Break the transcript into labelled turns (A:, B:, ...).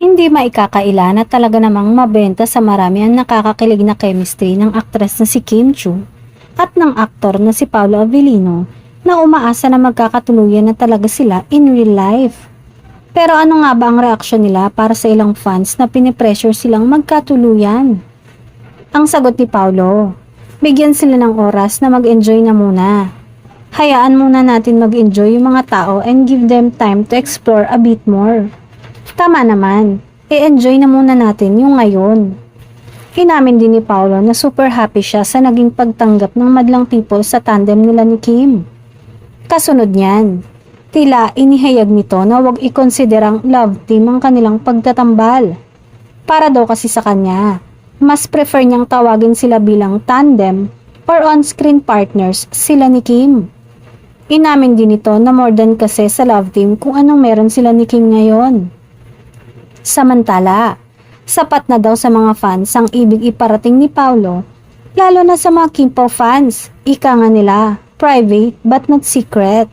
A: Hindi maikakaila na talaga namang mabenta sa marami ang nakakakilig na chemistry ng aktres na si Kim Chu at ng aktor na si Paolo Avellino na umaasa na magkakatuluyan na talaga sila in real life. Pero ano nga ba ang reaksyon nila para sa ilang fans na pinipressure silang magkatuluyan? Ang sagot ni Paolo, bigyan sila ng oras na mag-enjoy na muna. Hayaan muna natin mag-enjoy yung mga tao and give them time to explore a bit more. Tama naman, i-enjoy na muna natin yung ngayon. Inamin din ni Paolo na super happy siya sa naging pagtanggap ng madlang people sa tandem nila ni Kim. Kasunod niyan, tila inihayag nito na huwag i-consider ang love team ang kanilang pagtatambal. Para daw kasi sa kanya, mas prefer niyang tawagin sila bilang tandem or on-screen partners sila ni Kim. Inamin din ito na more than kasi sa love team kung anong meron sila ni Kim ngayon. Samantala, sapat na daw sa mga fans ang ibig iparating ni Paolo, lalo na sa mga Kim Pao fans, ika nga nila, private but not secret.